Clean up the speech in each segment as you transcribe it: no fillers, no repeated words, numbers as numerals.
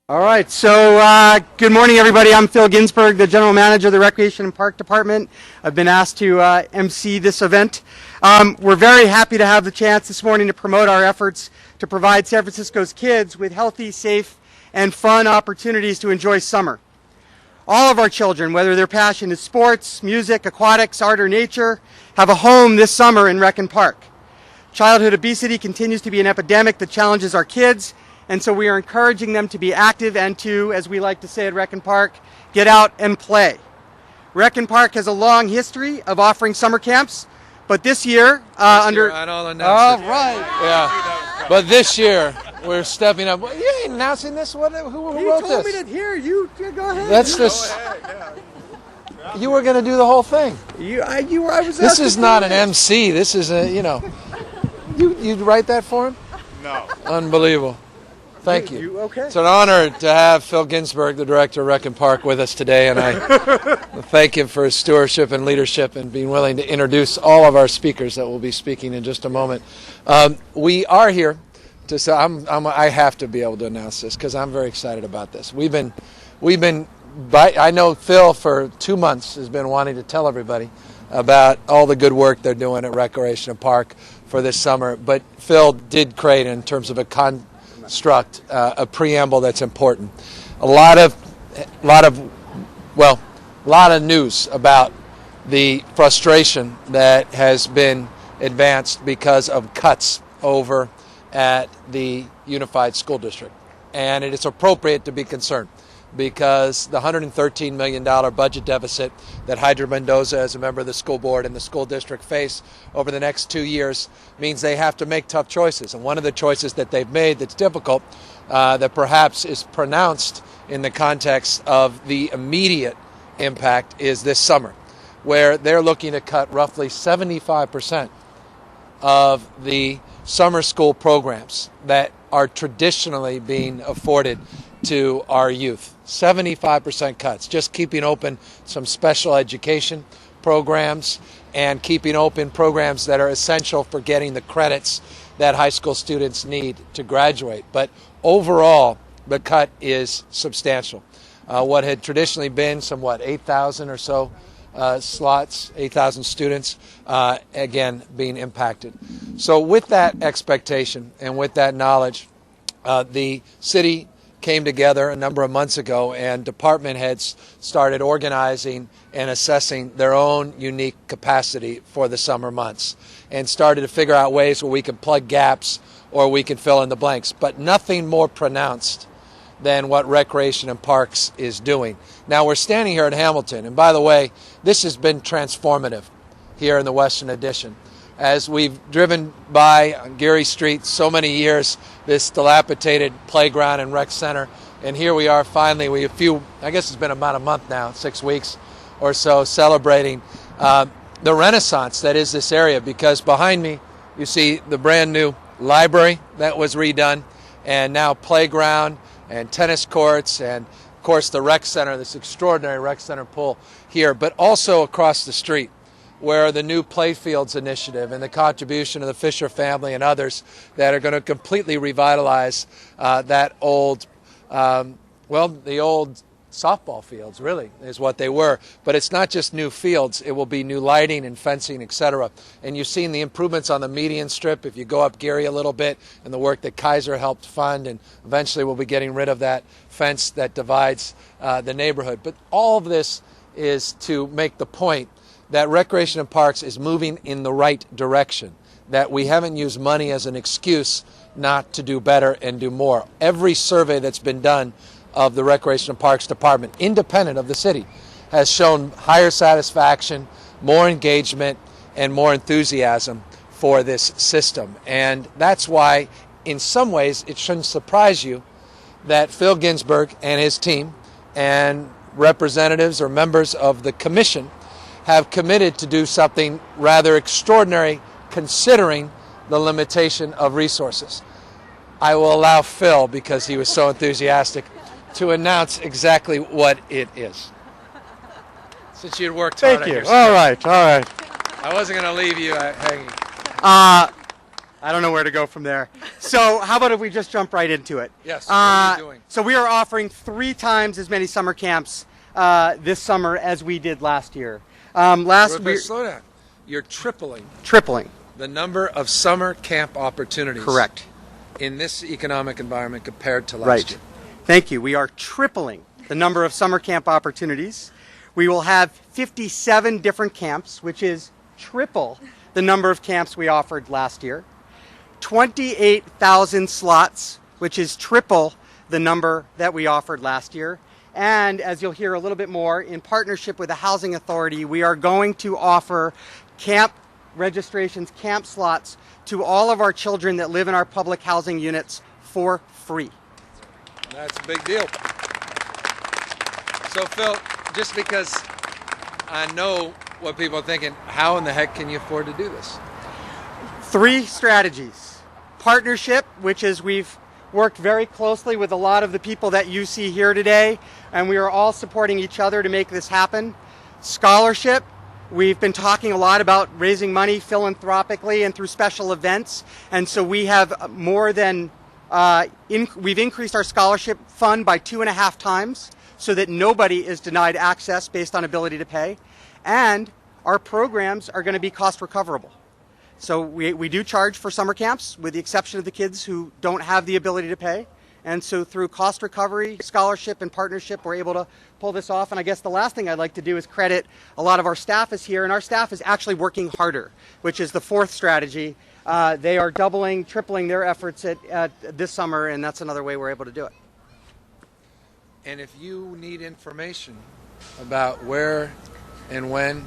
All right, so good morning, everybody. I'm Phil Ginsburg, the General Manager of the Recreation and Park Department. I've been asked to MC this event. We're very happy to have the chance this morning to promote our efforts to provide San Francisco's kids with healthy, safe, and fun opportunities to enjoy summer. All of our children, whether their passion is sports, music, aquatics, art, or nature, have a home this summer in Rec and Park. Childhood obesity continues to be an epidemic that challenges our kids, and so we are encouraging them to be active and to, as we like to say at Rec and Park, get out and play. Rec and Park has a long history of offering summer camps, but this year, All right. Yeah. But this year, we're stepping up. Well, you ain't announcing this? Who wrote You told me this? to hear. You go ahead. That's this. You were going to do the whole thing. I was. This is not an MC. This is a, You write that for him? No. Unbelievable. Thank you. Okay. It's an honor to have Phil Ginsburg, the director of Rec and Park, with us today, and I thank him for his stewardship and leadership and being willing to introduce all of our speakers that will be speaking in just a moment. We are here to say I have to be able to announce this because I'm very excited about this. I know Phil for 2 months has been wanting to tell everybody about all the good work they're doing at Recreation and Park for this summer, but Phil did create, in terms of a construct, a preamble that's important. A lot of news about the frustration that has been advanced because of cuts over at the Unified School District. And it is appropriate to be concerned because the $113 million budget deficit that Hydra Mendoza, as a member of the school board and the school district, face over the next 2 years means they have to make tough choices. And one of the choices that they've made that's difficult, that perhaps is pronounced in the context of the immediate impact, is this summer, where they're looking to cut roughly 75% of the summer school programs that are traditionally being afforded to our youth. 75% cuts, just keeping open some special education programs and keeping open programs that are essential for getting the credits that high school students need to graduate. But overall, the cut is substantial. What had traditionally been 8,000 or so slots, 8,000 students, again, being impacted. So with that expectation and with that knowledge, the city came together a number of months ago, and department heads started organizing and assessing their own unique capacity for the summer months and started to figure out ways where we can plug gaps or we can fill in the blanks. But nothing more pronounced than what Recreation and Parks is doing. Now, we're standing here at Hamilton, and by the way, this has been transformative here in the Western Addition. As we've driven by on Geary Street so many years, this dilapidated playground and rec center, and here we are finally, I guess it's been about a month now, 6 weeks or so, celebrating the renaissance that is this area, because behind me you see the brand new library that was redone, and now playground and tennis courts, and of course the rec center, this extraordinary rec center pool here, but also across the street, where the new Playfields initiative and the contribution of the Fisher family and others that are going to completely revitalize that old, the old softball fields, really, is what they were. But it's not just new fields. It will be new lighting and fencing, etc. And you've seen the improvements on the median strip if you go up Geary a little bit, and the work that Kaiser helped fund, and eventually we'll be getting rid of that fence that divides the neighborhood. But all of this is to make the point that Recreation and Parks is moving in the right direction, that we haven't used money as an excuse not to do better and do more. Every survey that's been done of the Recreation and Parks Department, independent of the city, has shown higher satisfaction, more engagement, and more enthusiasm for this system. And that's why, in some ways, it shouldn't surprise you that Phil Ginsburg and his team and representatives or members of the commission have committed to do something rather extraordinary considering the limitation of resources. I will allow Phil, because he was so enthusiastic, to announce exactly what it is. Since you had worked hard on your Thank you. All right. I wasn't going to leave you hanging. I don't know where to go from there. So how about if we just jump right into it? Yes, what are you doing? So we are offering 3 times as many summer camps this summer as we did last year. Slow down. You're tripling the number of summer camp opportunities. Correct. In this economic environment compared to last year. Thank you. We are tripling the number of summer camp opportunities. We will have 57 different camps, which is triple the number of camps we offered last year. 28,000 slots, which is triple the number that we offered last year. And as you'll hear a little bit more, in partnership with the Housing Authority, we are going to offer camp registrations, camp slots to all of our children that live in our public housing units for free. That's a big deal. So Phil, just because I know what people are thinking, how in the heck can you afford to do this? 3 strategies. Partnership, which is we've worked very closely with a lot of the people that you see here today, and we are all supporting each other to make this happen. Scholarship. We've been talking a lot about raising money philanthropically and through special events, and so we have more than we've increased our scholarship fund by 2.5 times so that nobody is denied access based on ability to pay, and our programs are going to be cost recoverable. So we do charge for summer camps, with the exception of the kids who don't have the ability to pay. And so through cost recovery, scholarship, and partnership, we're able to pull this off. And I guess the last thing I'd like to do is credit a lot of our staff is here, and our staff is actually working harder, which is the 4th strategy. They are doubling, tripling their efforts at this summer, and that's another way we're able to do it. And if you need information about where and when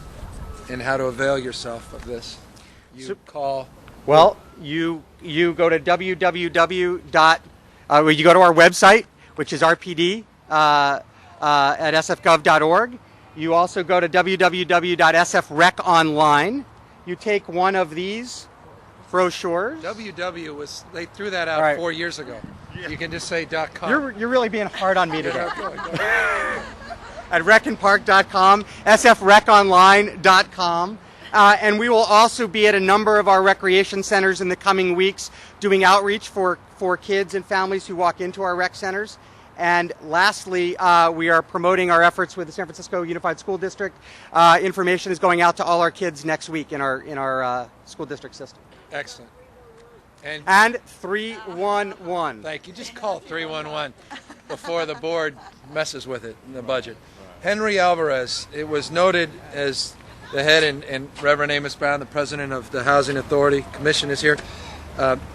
and how to avail yourself of this, you call. Well, you go to you go to our website, which is RPD at sfgov.org. You also go to www.sfreconline. You take one of these brochures. WW was, they threw that out 4 years ago. Yeah. You can just say .com. You're really being hard on me today. At recandpark.com, sfreconline.com. And we will also be at a number of our recreation centers in the coming weeks doing outreach for kids and families who walk into our rec centers. And lastly, we are promoting our efforts with the San Francisco Unified School District. Information is going out to all our kids next week in our school district system. Excellent. And 311. Thank you. Just call 311 before the board messes with it in the budget. Henry Alvarez, it was noted as the head, and Reverend Amos Brown, the president of the Housing Authority Commission, is here.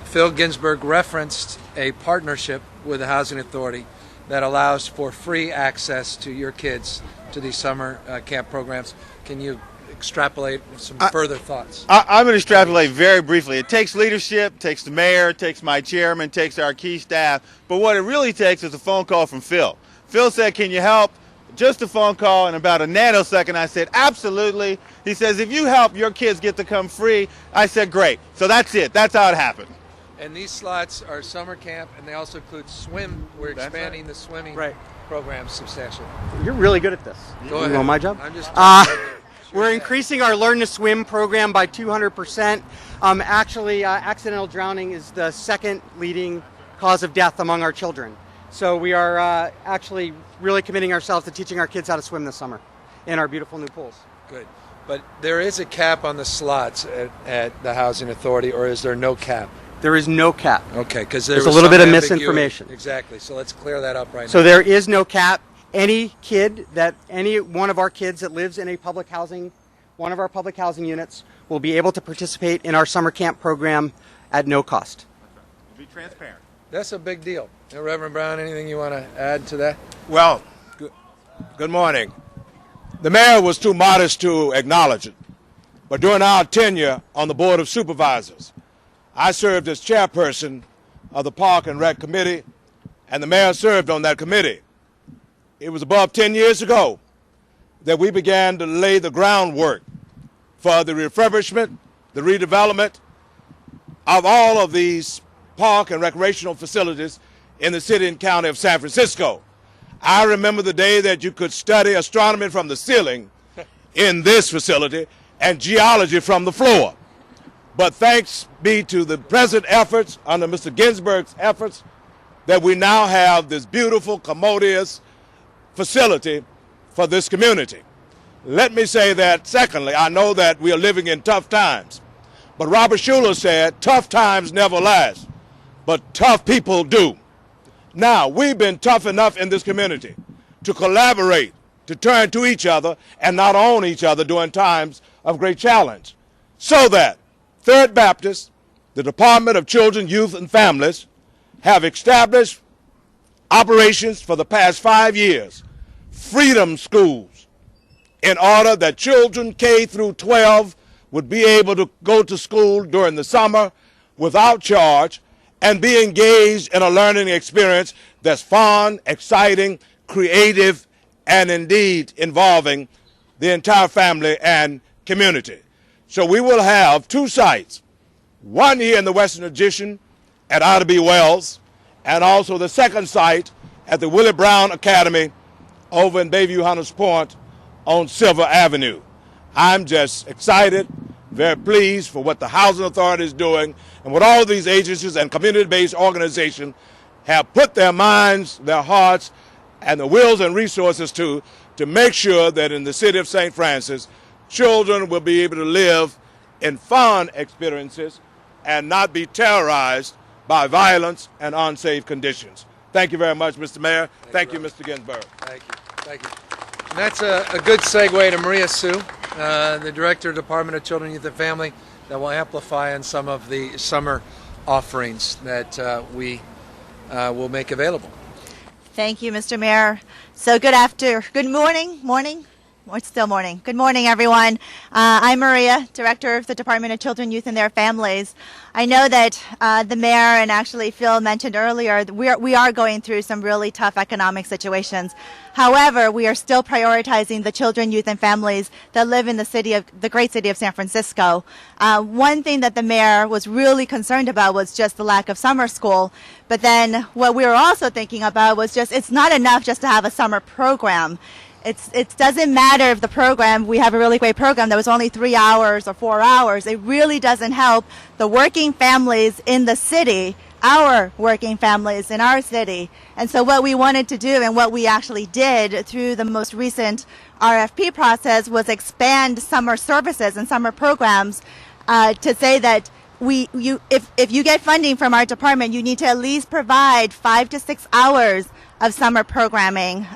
Phil Ginsburg referenced a partnership with the Housing Authority that allows for free access to your kids to these summer camp programs. Can you extrapolate some further thoughts? I'm going to extrapolate very briefly. It takes leadership, takes the mayor, takes my chairman, takes our key staff, but what it really takes is a phone call from Phil. Phil said, "Can you help?" Just a phone call, in about a nanosecond I said, "Absolutely." He says, "If you help your kids get to come free," I said, "Great." So that's it. That's how it happened. And these slots are summer camp, and they also include swim. We're expanding the swimming program substantially. You're really good at this. Go ahead. You know my job? I'm just we're increasing our Learn to Swim program by 200%. Actually, accidental drowning is the 2nd leading cause of death among our children. So we are actually really committing ourselves to teaching our kids how to swim this summer in our beautiful new pools. Good. But there is a cap on the slots at the Housing Authority, or is there no cap? There is no cap. Okay, because there's a little bit of misinformation. Exactly. So let's clear that up right now. So there is no cap. Any one of our kids that lives in one of our public housing units will be able to participate in our summer camp program at no cost. Be transparent. That's a big deal. Reverend Brown, anything you want to add to that? Well, good morning. The mayor was too modest to acknowledge it, but during our tenure on the Board of Supervisors, I served as chairperson of the Park and Rec Committee, and the mayor served on that committee. It was above 10 years ago that we began to lay the groundwork for the refurbishment, the redevelopment of all of these park and recreational facilities in the city and county of San Francisco. I remember the day that you could study astronomy from the ceiling in this facility and geology from the floor. But thanks be to the present efforts, under Mr. Ginsburg's efforts, that we now have this beautiful, commodious facility for this community. Let me say that, secondly, I know that we are living in tough times. But Robert Schuller said, tough times never last, but tough people do. Now, we've been tough enough in this community to collaborate, to turn to each other and not on each other during times of great challenge. So that Third Baptist, the Department of Children, Youth, and Families have established operations for the past 5 years, freedom schools, in order that children K through 12 would be able to go to school during the summer without charge and be engaged in a learning experience that's fun, exciting, creative, and indeed involving the entire family and community. So we will have 2 sites, one here in the Western Addition at Ida B. Wells, and also the second site at the Willie Brown Academy over in Bayview Hunters Point on Silver Avenue. I'm just excited, very pleased for what the Housing Authority is doing and what all these agencies and community-based organizations have put their minds, their hearts, and the wills and resources to make sure that in the city of St. Francis, children will be able to live in fun experiences and not be terrorized by violence and unsafe conditions. Thank you very much, Mr. Mayor. Thank you, Mr. Ginsburg. Thank you. Thank you. And that's a good segue to Maria Sue, the Director of Department of Children, Youth, and Family, that will amplify on some of the summer offerings that we will make available. Thank you, Mr. Mayor. So good morning. It's still morning. Good morning, everyone. I'm Maria, Director of the Department of Children, Youth, and their Families. I know that the mayor and actually Phil mentioned earlier, we are going through some really tough economic situations. However, we are still prioritizing the children, youth, and families that live in the great city of San Francisco. One thing that the mayor was really concerned about was just the lack of summer school. But then what we were also thinking about was it's not enough just to have a summer program. It doesn't matter if the program, we have a really great program that was only 3 hours or 4 hours. It really doesn't help the working families in the city, our working families in our city. And so what we wanted to do and what we actually did through the most recent RFP process was expand summer services and summer programs to say that if you get funding from our department, you need to at least provide 5 to 6 hours of summer programming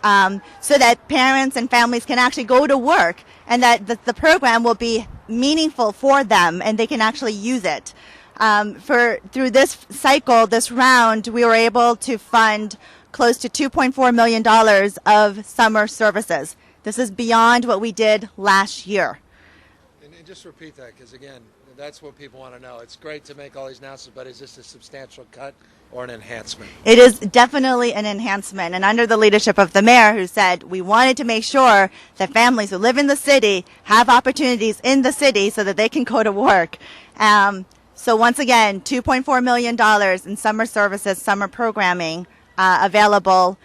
so that parents and families can actually go to work and that the program will be meaningful for them and they can actually use it. Through this cycle, this round, we were able to fund close to $2.4 million of summer services. This is beyond what we did last year. And just repeat that, because again, that's what people want to know. It's great to make all these announcements, but is this a substantial cut or an enhancement? It is definitely an enhancement. And under the leadership of the mayor, who said we wanted to make sure that families who live in the city have opportunities in the city so that they can go to work. So once again, $2.4 million in summer services, summer programming available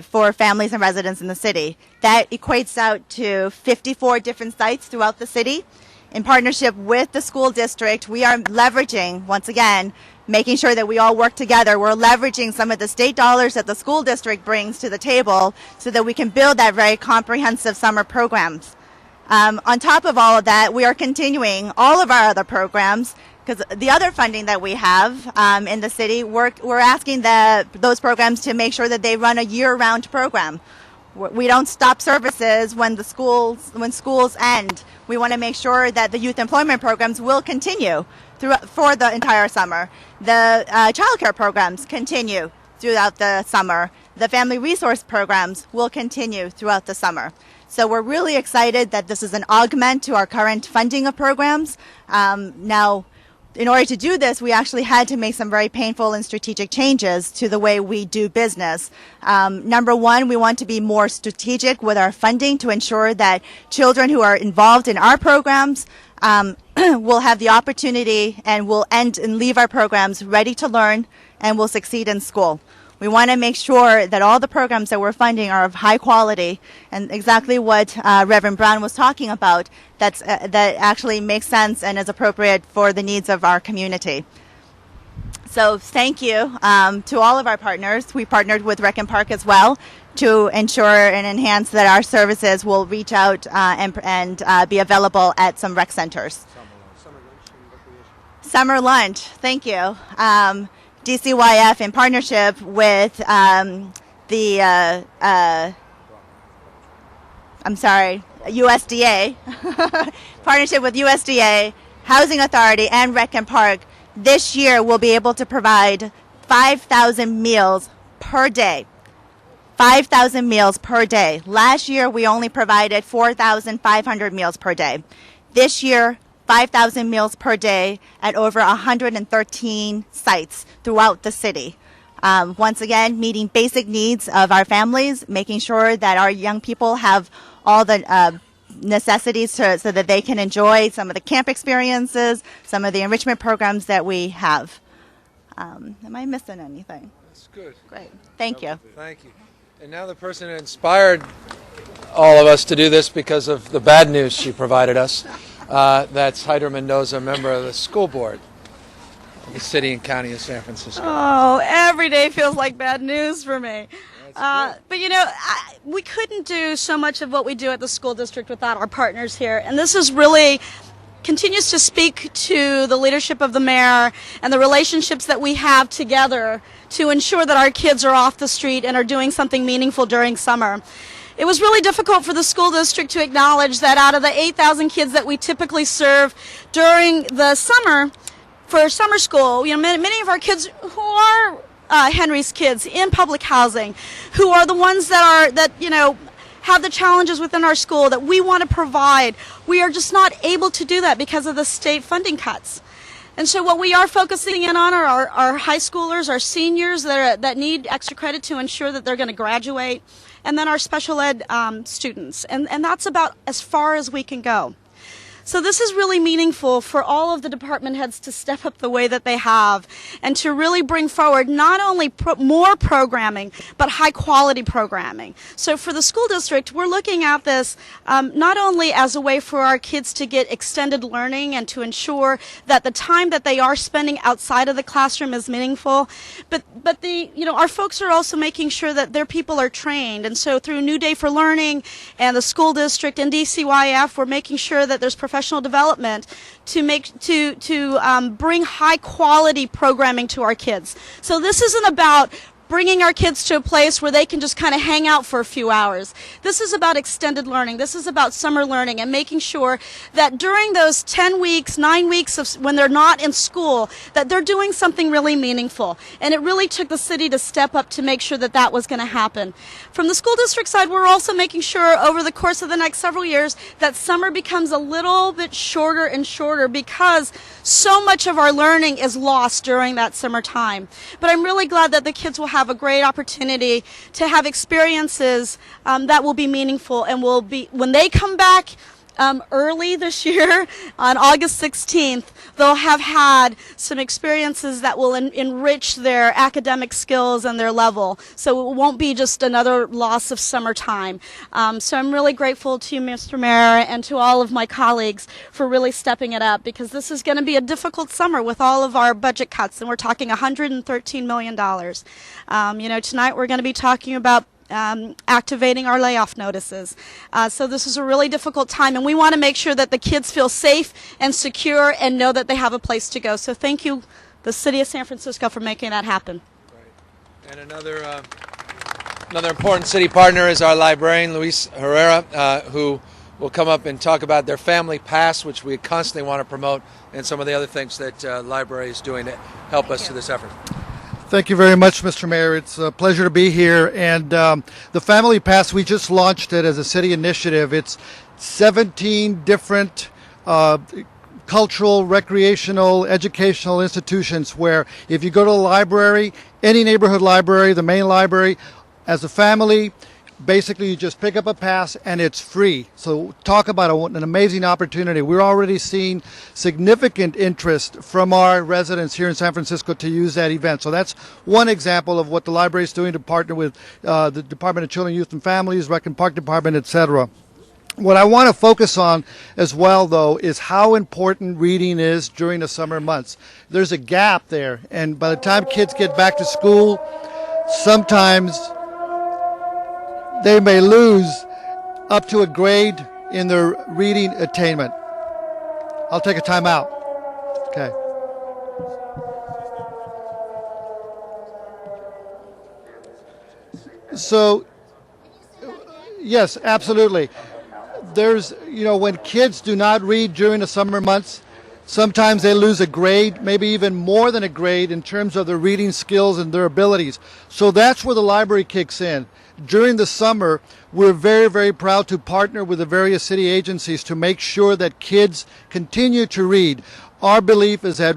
for families and residents in the city. That equates out to 54 different sites throughout the city. In partnership with the school district, we are leveraging, once again, making sure that we all work together. We're leveraging some of the state dollars that the school district brings to the table so that we can build that very comprehensive summer programs. On top of all of that, we are continuing all of our other programs because the other funding that we have in the city, we're asking those programs to make sure that they run a year-round program. We don't stop services when schools end. We want to make sure that the youth employment programs will continue for the entire summer. The child care programs continue throughout the summer. The family resource programs will continue throughout the summer. So we're really excited that this is an augment to our current funding of programs. Now, in order to do this, we actually had to make some very painful and strategic changes to the way we do business. Number one, we want to be more strategic with our funding to ensure that children who are involved in our programs will have the opportunity and will end and leave our programs ready to learn and will succeed in school. We want to make sure that all the programs that we're funding are of high quality, and exactly what Reverend Brown was talking about, that actually makes sense and is appropriate for the needs of our community. So thank you to all of our partners. We partnered with Rec and Park as well to ensure and enhance that our services will reach out and be available at some rec centers. Summer lunch, thank you. DCYF in partnership with USDA, partnership with USDA, Housing Authority, and Rec and Park, this year we'll be able to provide 5,000 meals per day. 5,000 meals per day. Last year we only provided 4,500 meals per day. This year, 5,000 meals per day at over 113 sites throughout the city. Once again, meeting basic needs of our families, making sure that our young people have all the necessities so that they can enjoy some of the camp experiences, some of the enrichment programs that we have. Am I missing anything? That's good. Great. Thank you. Thank you. And now the person who inspired all of us to do this because of the bad news she provided us, that's Hydra Mendoza, member of the school board of the city and county of San Francisco. Oh, every day feels like bad news for me. But you know, we couldn't do so much of what we do at the school district without our partners here. And this is really continues to speak to the leadership of the mayor and the relationships that we have together to ensure that our kids are off the street and are doing something meaningful during summer. It was really difficult for the school district to acknowledge that out of the 8,000 kids that we typically serve during the summer for summer school, you know, many of our kids who are Henry's kids in public housing, who are the ones that you know have the challenges within our school that we want to provide. We are just not able to do that because of the state funding cuts. And so what we are focusing in on are our high schoolers, our seniors that need extra credit to ensure that they're going to graduate, and then our special ed students. And that's about as far as we can go. So this is really meaningful for all of the department heads to step up the way that they have and to really bring forward not only more programming, but high quality programming. So for the school district, we're looking at this not only as a way for our kids to get extended learning and to ensure that the time that they are spending outside of the classroom is meaningful, but our folks are also making sure that their people are trained. And so through New Day for Learning and the school district and DCYF, we're making sure that there's professional development to bring high quality programming to our kids. So this isn't about bringing our kids to a place where they can just kind of hang out for a few hours. This is about extended learning. This is about summer learning and making sure that during those 10 weeks, 9 weeks of when they're not in school, that they're doing something really meaningful. And it really took the city to step up to make sure that that was going to happen. From the school district side, we're also making sure over the course of the next several years that summer becomes a little bit shorter and shorter because so much of our learning is lost during that summer time. But I'm really glad that the kids will have a great opportunity to have experiences that will be meaningful and will be, when they come back early this year on August 16th, they'll have had some experiences that will enrich their academic skills and their level. So it won't be just another loss of summertime. So I'm really grateful to you, Mr. Mayor, and to all of my colleagues for really stepping it up, because this is going to be a difficult summer with all of our budget cuts, and we're talking $113 million. Tonight we're going to be talking about activating our layoff notices. So this is a really difficult time, and we want to make sure that the kids feel safe and secure and know that they have a place to go. So thank you, the City of San Francisco, for making that happen. Right. And another important city partner is our librarian, Herrera, who will come up and talk about their family pass, which we constantly want to promote, and some of the other things that library is doing to help us through this effort. Thank you very much, Mr. Mayor. It's a pleasure to be here. And the Family Pass, we just launched it as a city initiative. It's 17 different cultural, recreational, educational institutions where if you go to the library, any neighborhood library, the main library, as a family, Basically, you just pick up a pass and it's free. So talk about an amazing opportunity. We're already seeing significant interest from our residents here in San Francisco to use that event. So that's one example of what the library is doing to partner with the Department of Children, Youth and Families, Rec and Park Department, etc. What I want to focus on as well, though, is how important reading is during the summer months. There's a gap there, and by the time kids get back to school, sometimes they may lose up to a grade in their reading attainment. I'll take a time out. Okay. So, yes, absolutely. There's, when kids do not read during the summer months, sometimes they lose a grade, maybe even more than a grade in terms of their reading skills and their abilities. So that's where the library kicks in. During the summer, we're very, very proud to partner with the various city agencies to make sure that kids continue to read. Our belief is that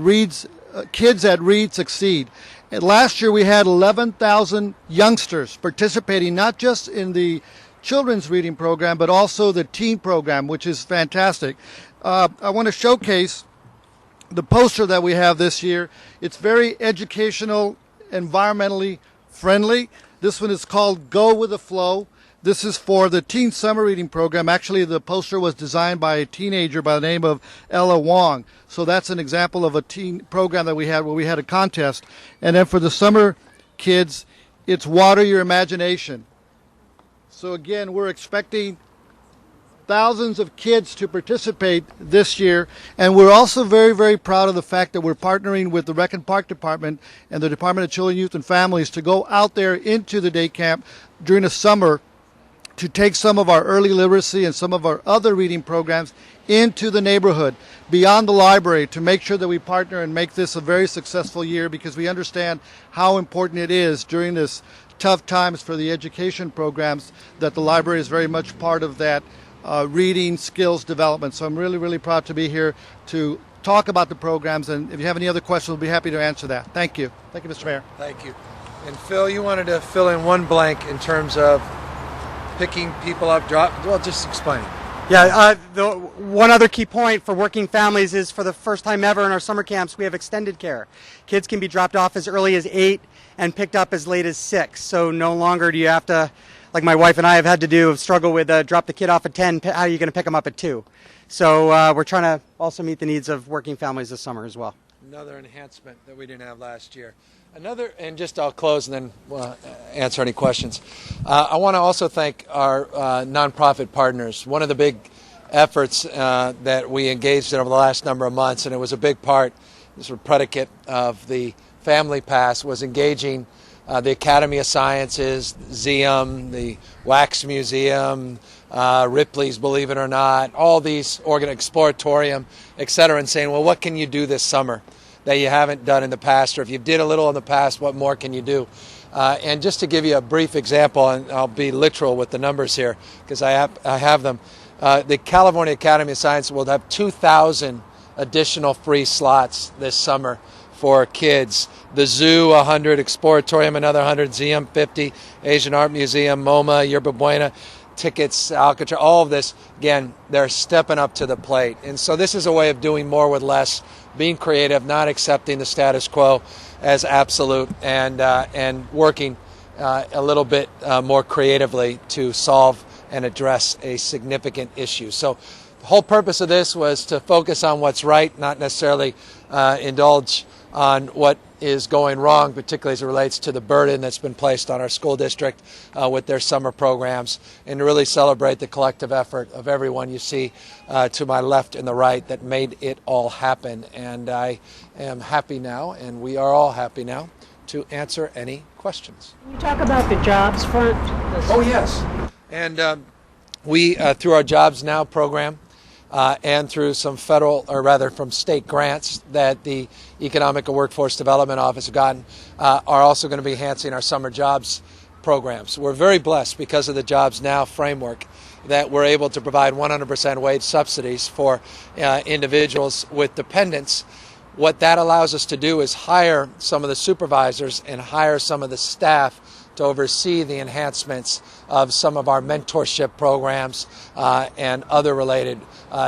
kids that read succeed. And last year we had 11,000 youngsters participating, not just in the children's reading program, but also the teen program, which is fantastic. I want to showcase the poster that we have this year. It's very educational, environmentally friendly. This one is called Go With The Flow. This is for the teen summer reading program. Actually, the poster was designed by a teenager by the name of Ella Wong. So that's an example of a teen program that we had where we had a contest. And then for the summer kids, it's Water Your Imagination. So again, we're expecting thousands of kids to participate this year, and we're also very, very proud of the fact that we're partnering with the Rec and Park Department and the Department of Children, Youth and Families to go out there into the day camp during the summer to take some of our early literacy and some of our other reading programs into the neighborhood, beyond the library, to make sure that we partner and make this a very successful year, because we understand how important it is during this tough times for the education programs that the library is very much part of that reading skills development. So I'm really, really proud to be here to talk about the programs, and if you have any other questions, we'll be happy to answer that. Thank you. Thank you, Mr. Mayor. Thank you. And Phil, you wanted to fill in one blank in terms of picking people up, just explain it. Yeah, the one other key point for working families is, for the first time ever in our summer camps, we have extended care. Kids can be dropped off as early as 8 and picked up as late as 6. So no longer do you have to, like my wife and I have had to do, struggle with drop the kid off at 10, how are you going to pick them up at 2? So we're trying to also meet the needs of working families this summer as well. Another enhancement that we didn't have last year. I'll close and then we'll answer any questions. I want to also thank our nonprofit partners. One of the big efforts that we engaged in over the last number of months, and it was a big part, this sort of predicate of the Family Pass, was engaging the Academy of Sciences, ZEUM, the Wax Museum, Ripley's Believe It or Not, all these Exploratorium, et cetera, and saying, well, what can you do this summer that you haven't done in the past, or if you did a little in the past, what more can you do? And just to give you a brief example, and I'll be literal with the numbers here because I have them, the California Academy of Science will have 2,000 additional free slots this summer for kids. The zoo, 100, Exploratorium, another 100, ZEUM, 50, Asian Art Museum, MoMA, Yerba Buena, tickets, Alcatraz, all of this. Again, they're stepping up to the plate. And so this is a way of doing more with less, being creative, not accepting the status quo as absolute, and working a little bit more creatively to solve and address a significant issue. So the whole purpose of this was to focus on what's right, not necessarily indulge on what is going wrong, particularly as it relates to the burden that's been placed on our school district with their summer programs, and to really celebrate the collective effort of everyone you see to my left and the right that made it all happen. And I am happy now, and we are all happy now, to answer any questions. Can you talk about the jobs front? Oh, yes. And we, through our Jobs Now program, and through some from state grants that the Economic and Workforce Development Office have gotten, are also going to be enhancing our summer jobs programs. We're very blessed because of the Jobs Now framework that we're able to provide 100% wage subsidies for individuals with dependents. What that allows us to do is hire some of the supervisors and hire some of the staff to oversee the enhancements of some of our mentorship programs and other related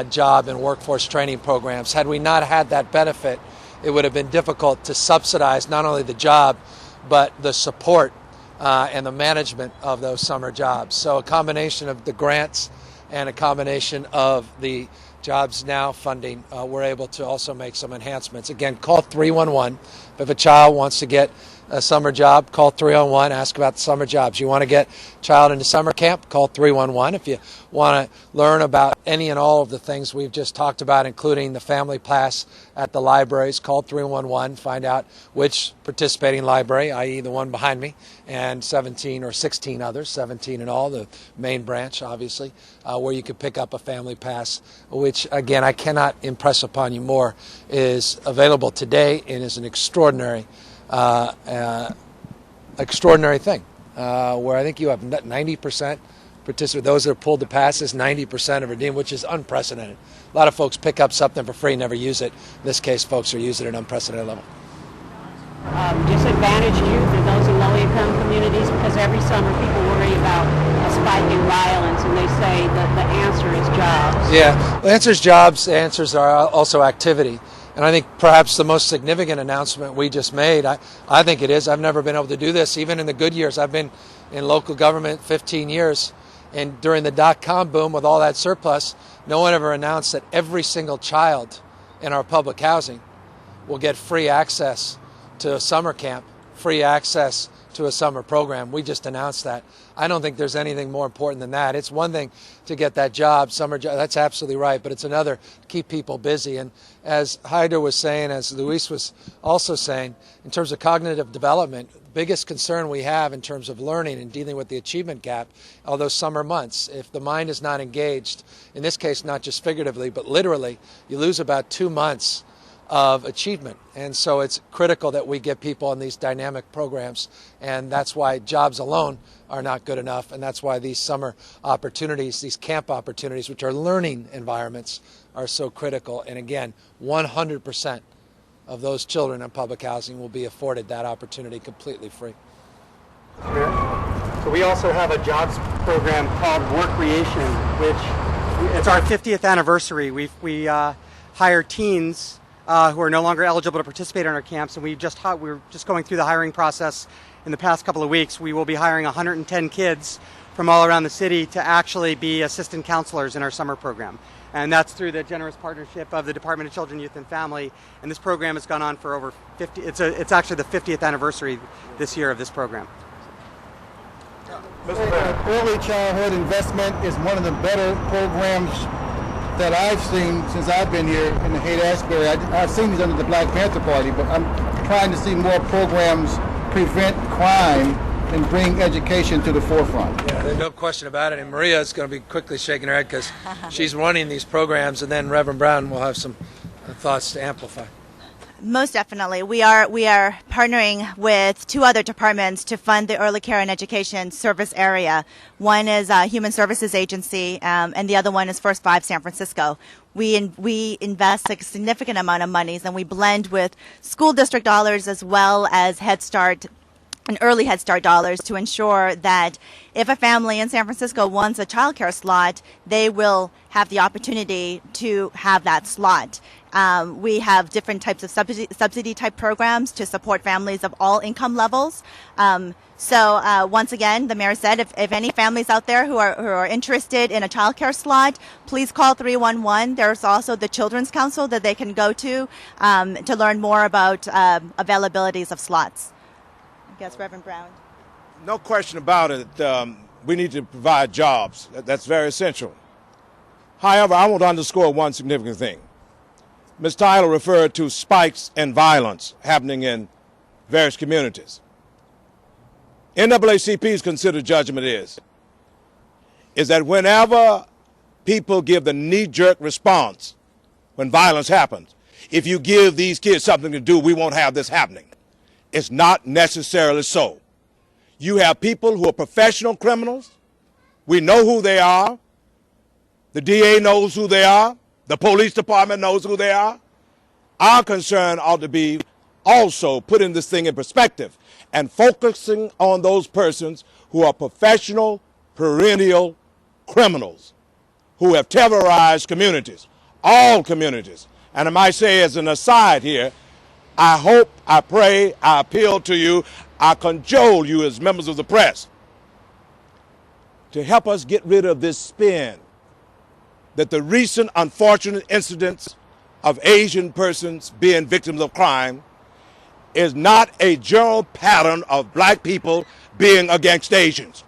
job and workforce training programs. Had we not had that benefit, it would have been difficult to subsidize not only the job, but the support and the management of those summer jobs. So a combination of the grants and a combination of the Jobs Now funding, we're able to also make some enhancements. Again, call 311. If a child wants to get a summer job, call 311, ask about the summer jobs. You want to get a child into summer camp, call 311. If you want to learn about any and all of the things we've just talked about, including the family pass at the libraries, call 311, find out which participating library, i.e. the one behind me, and 17 or 16 others, 17 in all, the main branch, obviously, where you could pick up a family pass, which, again, I cannot impress upon you more, is available today and is an extraordinary thing, where I think you have 90% participate. Those that have pulled the passes, 90% have redeemed, which is unprecedented. A lot of folks pick up something for free, never use it. In this case, folks are using it at an unprecedented level. Disadvantaged youth and those in low-income communities, because every summer people worry about a spike in violence, and they say that the answer is jobs. Yeah, the answer is jobs. The answers are also activity. And I think perhaps the most significant announcement we just made, I think it is, I've never been able to do this, even in the good years. I've been in local government 15 years, and during the dot-com boom with all that surplus, no one ever announced that every single child in our public housing will get free access to a summer camp, free access to a summer program. We just announced that. I don't think there's anything more important than that. It's one thing to get that job, summer job, that's absolutely right, but it's another to keep people busy. And as Hydra was saying, as Luis was also saying, in terms of cognitive development, the biggest concern we have in terms of learning and dealing with the achievement gap are those summer months. If the mind is not engaged, in this case not just figuratively, but literally, you lose about 2 months of achievement. And so it's critical that we get people in these dynamic programs, and that's why jobs alone are not good enough, and that's why these summer opportunities, these camp opportunities, which are learning environments, are so critical. And again, 100% of those children in public housing will be afforded that opportunity completely free. So we also have a jobs program called Work Creation, which it's our 50th anniversary. We hire teens who are no longer eligible to participate in our camps, and we're just going through the hiring process in the past couple of weeks. We will be hiring 110 kids from all around the city to actually be assistant counselors in our summer program. And that's through the generous partnership of the Department of Children, Youth, and Family. And this program has gone on for over 50, it's actually the 50th anniversary this year of this program. Early childhood investment is one of the better programs that I've seen since I've been here in the Haight-Ashbury. I've seen these under the Black Panther Party, but I'm trying to see more programs prevent crime and bring education to the forefront. Yeah, there's no question about it. And Maria is going to be quickly shaking her head because she's running these programs, and then Reverend Brown will have some thoughts to amplify. Most definitely. We are partnering with 2 other departments to fund the early care and education service area. One is Human Services Agency, and the other one is First 5 San Francisco. We invest a significant amount of monies, and we blend with school district dollars as well as Head Start and early Head Start dollars to ensure that if a family in San Francisco wants a child care slot, they will have the opportunity to have that slot. We have different types of subsidy type programs to support families of all income levels. So once again, the mayor said if any families out there who are interested in a child care slot, please call 311. There's also the Children's Council that they can go to learn more about availabilities of slots. I guess Reverend Brown. No question about it. We need to provide jobs. That's very essential. However, I want to underscore one significant thing. Ms. Tyler referred to spikes in violence happening in various communities. NAACP's considered judgment is that whenever people give the knee-jerk response when violence happens, if you give these kids something to do, we won't have this happening. It's not necessarily so. You have people who are professional criminals. We know who they are. The DA knows who they are. The police department knows who they are. Our concern ought to be also putting this thing in perspective and focusing on those persons who are professional, perennial criminals who have terrorized communities, all communities. And I might say as an aside here, I hope, I pray, I appeal to you, I cajole you as members of the press to help us get rid of this spin that the recent unfortunate incidents of Asian persons being victims of crime is not a general pattern of black people being against Asians.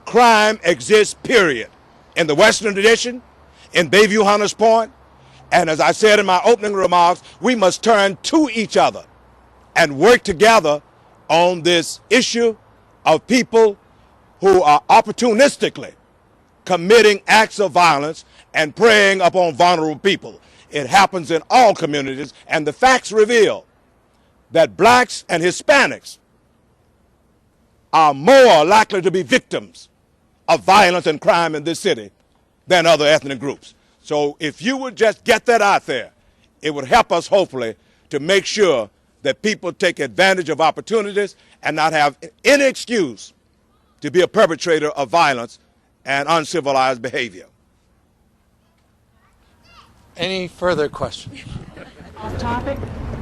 Crime exists, period. In the Western Addition, in Bayview Hunters Point, and as I said in my opening remarks, we must turn to each other and work together on this issue of people who are opportunistically committing acts of violence and preying upon vulnerable people. It happens in all communities, and the facts reveal that blacks and Hispanics are more likely to be victims of violence and crime in this city than other ethnic groups. So if you would just get that out there, it would help us hopefully to make sure that people take advantage of opportunities and not have any excuse to be a perpetrator of violence and uncivilized behavior. Any further questions? Off topic?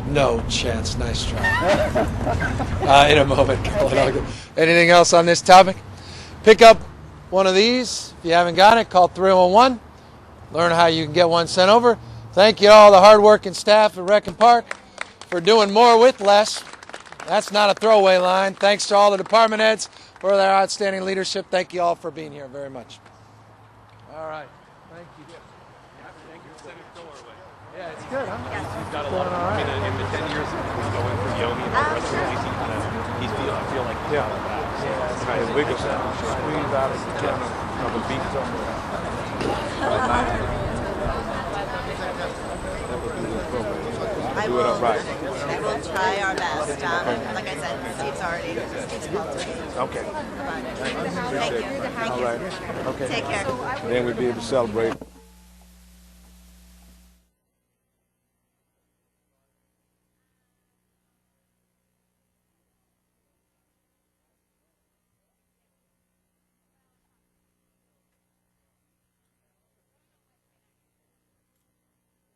No chance. Nice try. In a moment, Colin. Anything else on this topic? Pick up one of these. If you haven't got it, call 311. Learn how you can get one sent over. Thank you to all the hardworking staff at Rec and Park for doing more with less. That's not a throwaway line. Thanks to all the department heads for their outstanding leadership. Thank you all for being here very much. All right. Thank you. Yeah, it's good, huh? He's got a lot of, I mean, in the 10 years he's going for Yomi and the rest of the league, I feel like he's got that. Yeah, trying to wiggle that, squeeze out of the kind of a beat somewhere. I Do it up right. I will try our best. Like I said, Steve's called to me. Okay. Thank you. All right. Okay. Take care. Then we'll be able to celebrate